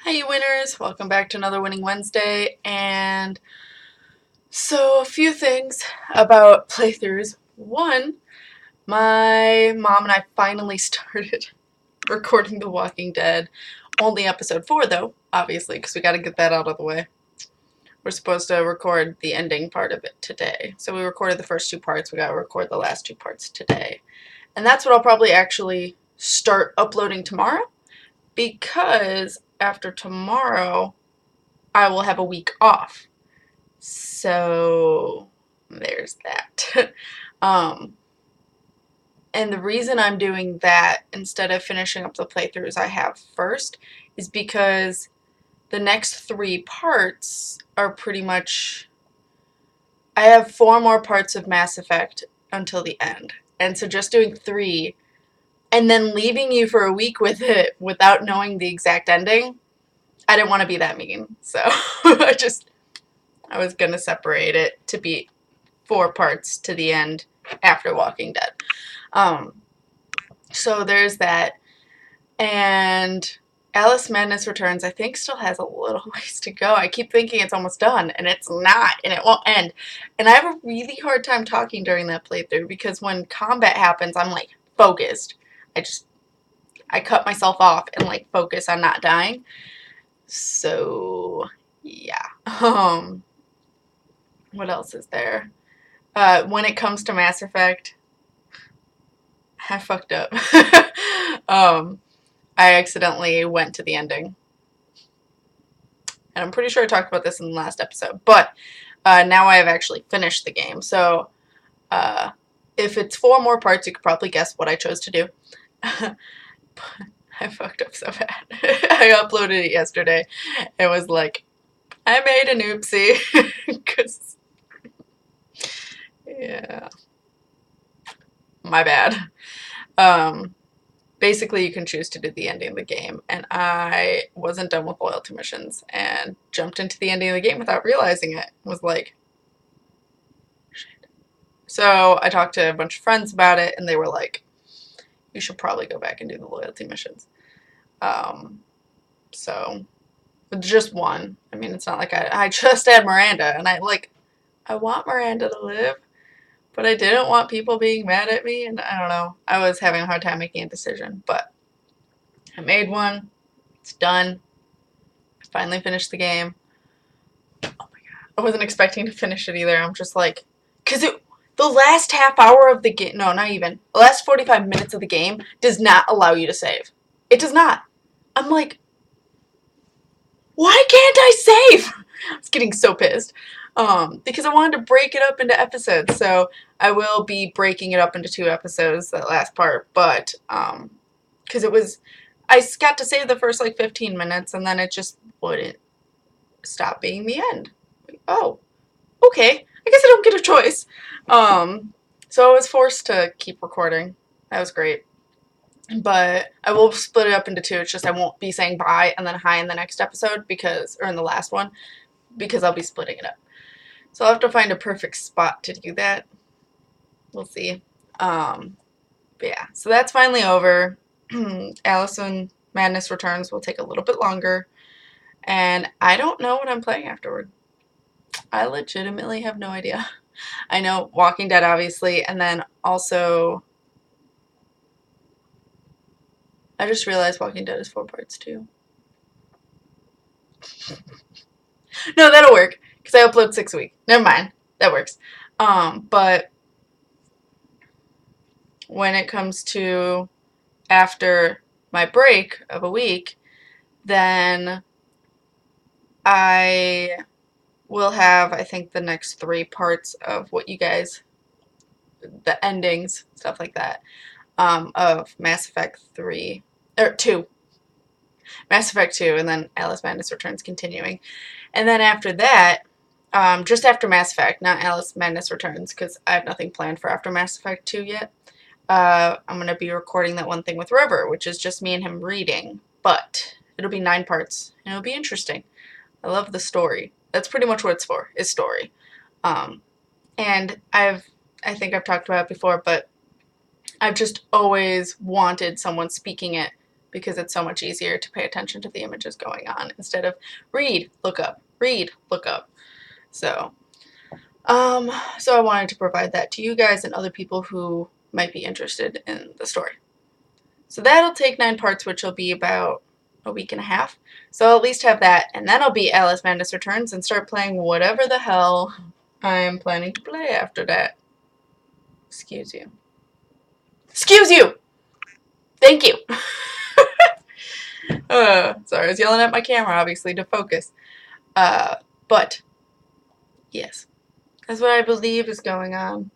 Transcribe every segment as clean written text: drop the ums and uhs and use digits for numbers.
Hi, you winners! Welcome back to another Winning Wednesday. And so, a few things about playthroughs. One, my mom and I finally started recording The Walking Dead. Only episode 4, though, obviously, because we got to get that out of the way. We're supposed to record the ending part of it today. So, we recorded the first 2 parts. We got to record the last 2 parts today. And that's what I'll probably actually start uploading tomorrow, because after tomorrow I will have a week off. So there's that. And the reason I'm doing that instead of finishing up the playthroughs I have first is because the next 3 parts are pretty much... I have 4 more parts of Mass Effect until the end. And so just doing 3 and then leaving you for a week with it without knowing the exact ending, I didn't want to be that mean. So I was going to separate it to be 4 parts to the end after Walking Dead. So there's that. And Alice Madness Returns, I think, still has a little ways to go. I keep thinking it's almost done, and it's not, and it won't end. And I have a really hard time talking during that playthrough because when combat happens, I'm, like, focused. I cut myself off and, like, focus on not dying. So, yeah. What else is there? When it comes to Mass Effect, I fucked up. I accidentally went to the ending. And I'm pretty sure I talked about this in the last episode. But now I have actually finished the game. So if it's 4 more parts, you could probably guess what I chose to do. I fucked up so bad. I uploaded it yesterday. It was like, I made an oopsie. Because, yeah. My bad. Basically, you can choose to do the ending of the game, and I wasn't done with loyalty missions and jumped into the ending of the game without realizing it. Was like, shit. So I talked to a bunch of friends about it, and they were like, you should probably go back and do the loyalty missions. So just one. I mean, it's not like I just had Miranda, and I want Miranda to live. But I didn't want people being mad at me, and I don't know. I was having a hard time making a decision, but I made one. It's done. I finally finished the game. Oh my god. I wasn't expecting to finish it either. I'm just like... Because the last half hour of the game... No, not even. The last 45 minutes of the game does not allow you to save. It does not. I'm like... Why can't I save? I was getting so pissed. Because I wanted to break it up into episodes, so I will be breaking it up into 2 episodes, that last part, but, because it was, I got to save the first, like, 15 minutes, and then it just wouldn't stop being the end. Like, oh, okay, I guess I don't get a choice. So I was forced to keep recording. That was great. But I will split it up into 2, it's just I won't be saying bye and then hi in the next episode, because, or in the last one, because I'll be splitting it up. So I'll have to find a perfect spot to do that. We'll see. But yeah, so that's finally over. Alice in Madness Returns will take a little bit longer. And I don't know what I'm playing afterward. I legitimately have no idea. I know Walking Dead, obviously, and then also... I just realized Walking Dead is 4 parts, too. No, that'll work. Because I upload 6 a week. Never mind. That works. But when it comes to after my break of a week, then I will have, I think, the next 3 parts of what you guys, the endings, stuff like that, of Mass Effect 3, or 2. Mass Effect 2, and then Alice Madness Returns continuing. And then after that, just after Mass Effect, not Alice Madness Returns, because I have nothing planned for after Mass Effect 2 yet. I'm going to be recording that one thing with River, which is just me and him reading. But it'll be 9 parts, and it'll be interesting. I love the story. That's pretty much what it's for, is story. And I think I've talked about it before, but I've just always wanted someone speaking it because it's so much easier to pay attention to the images going on instead of read, look up, read, look up. So, so I wanted to provide that to you guys and other people who might be interested in the story. So that'll take 9 parts, which will be about a week and a half. So I'll at least have that, and then I'll be Alice Madness Returns and start playing whatever the hell I'm planning to play after that. Excuse you. Excuse you! Thank you! Sorry, I was yelling at my camera, obviously, to focus. But, yes. That's what I believe is going on.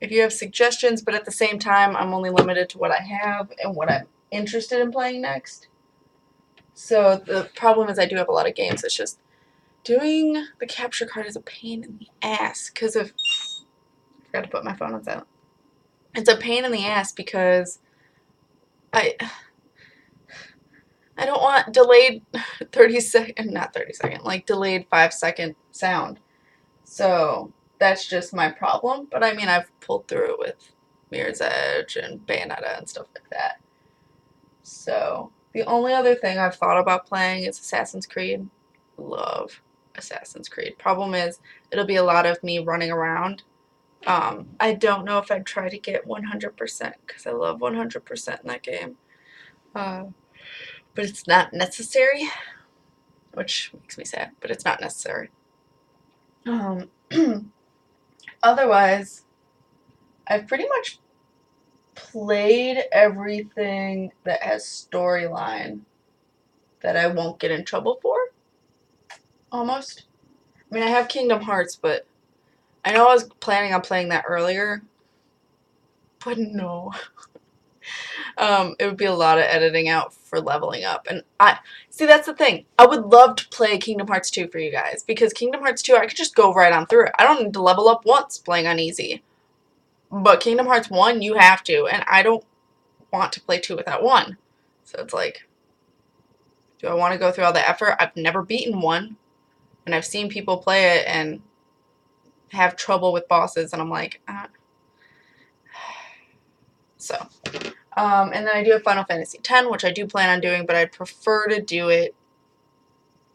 If you have suggestions, but at the same time, I'm only limited to what I have and what I'm interested in playing next. So the problem is I do have a lot of games. It's just doing the capture card is a pain in the ass because of... I forgot to put my phone on silent. It's a pain in the ass because I don't want delayed 30-second, not 30-second, like delayed 5-second sound. So that's just my problem. But I mean, I've pulled through it with Mirror's Edge and Bayonetta and stuff like that. So the only other thing I've thought about playing is Assassin's Creed. Love Assassin's Creed. Problem is, it'll be a lot of me running around. I don't know if I'd try to get 100% because I love 100% in that game. But it's not necessary, which makes me sad, but it's not necessary. Otherwise, I've pretty much played everything that has storyline that I won't get in trouble for, almost. I mean, I have Kingdom Hearts, but I know I was planning on playing that earlier, but no. It would be a lot of editing out for leveling up. And see, that's the thing. I would love to play Kingdom Hearts 2 for you guys, because Kingdom Hearts 2, I could just go right on through it. I don't need to level up once playing on easy. But Kingdom Hearts 1, you have to, and I don't want to play 2 without 1. So it's like, do I want to go through all the effort? I've never beaten 1, and I've seen people play it and have trouble with bosses, and I'm like, So, and then I do have Final Fantasy X, which I do plan on doing, but I'd prefer to do it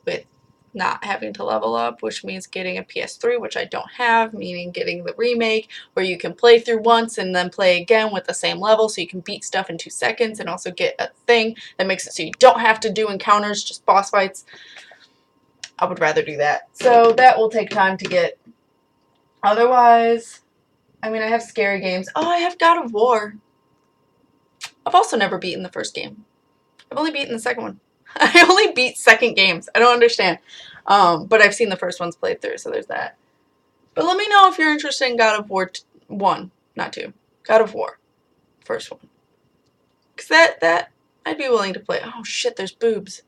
with not having to level up, which means getting a PS3, which I don't have, meaning getting the remake, where you can play through once and then play again with the same level, so you can beat stuff in 2 seconds, and also get a thing that makes it so you don't have to do encounters, just boss fights. I would rather do that. So that will take time to get. Otherwise, I mean, I have scary games. Oh, I have God of War. I've also never beaten the first game. I've only beaten the second one. I only beat second games. I don't understand. But I've seen the first ones played through, so there's that. But let me know if you're interested in God of War 1, not 2. God of War. First one. Because that I'd be willing to play. Oh, shit, there's boobs.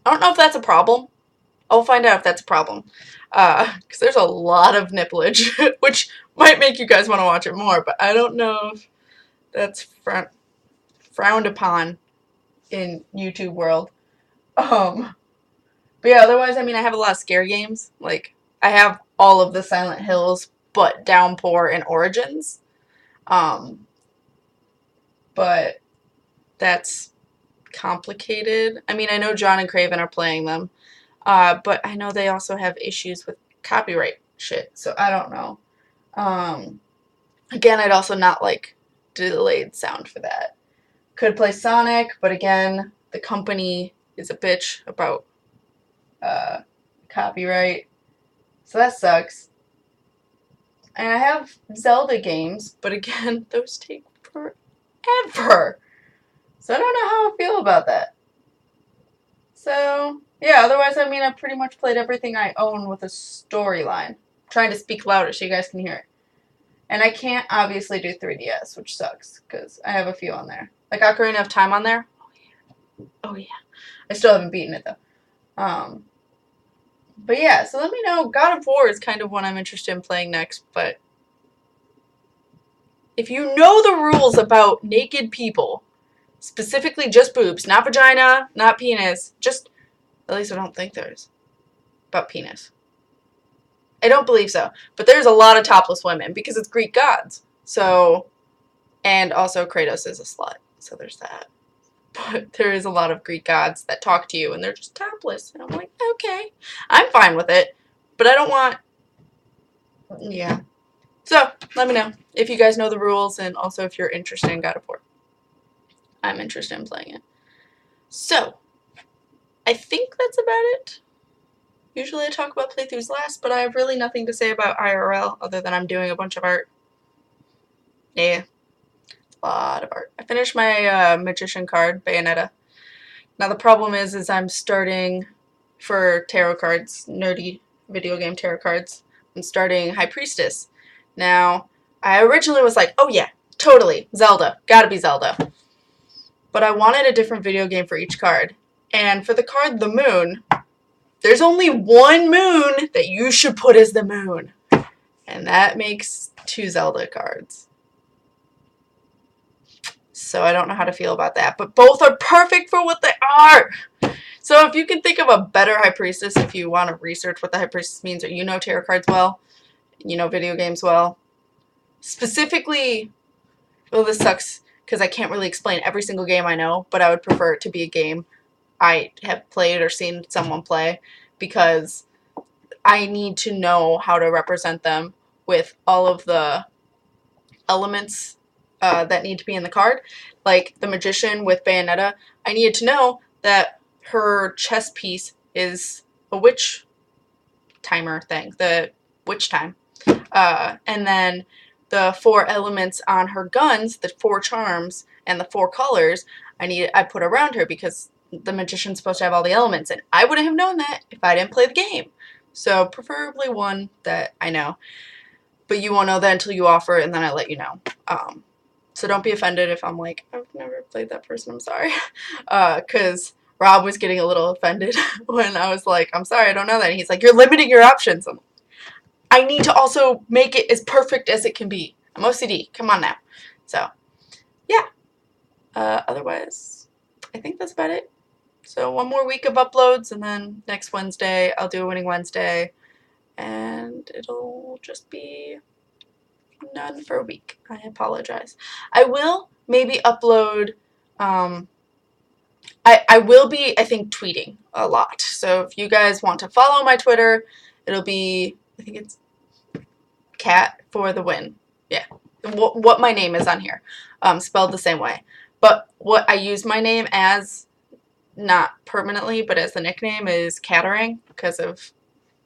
I don't know if that's a problem. I'll find out if that's a problem. Because there's a lot of nipplage, which might make you guys want to watch it more, but I don't know if that's frowned upon in YouTube world. But yeah, otherwise, I mean, I have a lot of scare games. Like, I have all of the Silent Hills, but Downpour and Origins. But that's complicated. I mean, I know John and Craven are playing them. But I know they also have issues with copyright shit, so I don't know. Again, I'd also not like delayed sound for that. Could play Sonic, but again, the company is a bitch about copyright, so that sucks. And I have Zelda games, but again, those take forever. So I don't know how I feel about that. So, yeah, otherwise, I mean, I've pretty much played everything I own with a storyline. I'm trying to speak louder so you guys can hear it. And I can't obviously do 3DS, which sucks, because I have a few on there. Like Ocarina of Time on there. Oh, yeah. I still haven't beaten it, though. But yeah, so let me know. God of War is kind of what I'm interested in playing next, but if you know the rules about naked people, specifically just boobs, not vagina, not penis, just, at least I don't think there's, about penis. I don't believe so, but there's a lot of topless women because it's Greek gods, so And also Kratos is a slut, so there's that. But there is a lot of Greek gods that talk to you and they're just topless. And I'm like, okay. I'm fine with it. But I don't want... Yeah. So, let me know if you guys know the rules and also if you're interested in God of War. I'm interested in playing it. So, I think that's about it. Usually I talk about playthroughs last, but I have really nothing to say about IRL other than I'm doing a bunch of art. Yeah. A lot of art. I finished my magician card, Bayonetta. Now the problem is I'm starting for tarot cards, nerdy video game tarot cards. I'm starting High Priestess. Now, I originally was like, oh yeah, totally, Zelda. Gotta be Zelda. But I wanted a different video game for each card. And for the card the moon, there's only one moon that you should put as the moon. And that makes 2 Zelda cards. So I don't know how to feel about that. But both are perfect for what they are. So if you can think of a better High Priestess, if you want to research what the High Priestess means, or you know tarot cards well, you know video games well. Specifically, well, this sucks because I can't really explain every single game I know, but I would prefer it to be a game I have played or seen someone play, because I need to know how to represent them with all of the elements that need to be in the card. Like the Magician with Bayonetta, I needed to know that her chess piece is a witch timer thing, the witch time. And then the 4 elements on her guns, the 4 charms, and the 4 colors, I put around her because the Magician's supposed to have all the elements, and I wouldn't have known that if I didn't play the game. So preferably one that I know. But you won't know that until you offer it, and then I let you know. So don't be offended if I'm like, I've never played that person, I'm sorry. Because Rob was getting a little offended when I was like, I'm sorry, I don't know that. And he's like, you're limiting your options. I need to also make it as perfect as it can be. I'm OCD. Come on now. So, yeah. Otherwise, I think that's about it. So, one more week of uploads, and then next Wednesday, I'll do a Winning Wednesday. And it'll just be none for a week. I apologize. I will maybe upload... I will be, I think, tweeting a lot. So if you guys want to follow my Twitter, it'll be, I think it's KatFTWynn. Yeah. What my name is on here. Spelled the same way. But what I use my name as, not permanently, but as the nickname, is Cattering because of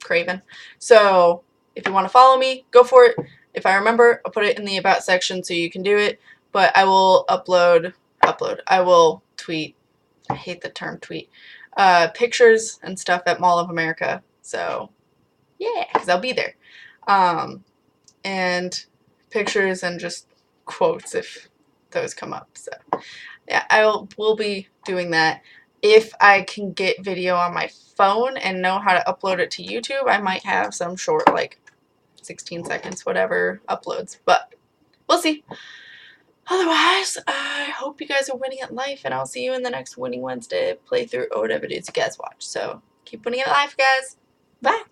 Craven. So if you want to follow me, go for it. If I remember, I'll put it in the About section so you can do it. But I will I will tweet. I hate the term tweet. Pictures and stuff at Mall of America. So, yeah, because I'll be there. And pictures and just quotes if those come up. So, yeah, will be doing that. If I can get video on my phone and know how to upload it to YouTube, I might have some short, like 16 seconds, whatever, uploads. But we'll see. Otherwise, I hope you guys are winning at life, and I'll see you in the next Winning Wednesday playthrough or whatever it is you guys watch. So, keep winning at life, guys. Bye.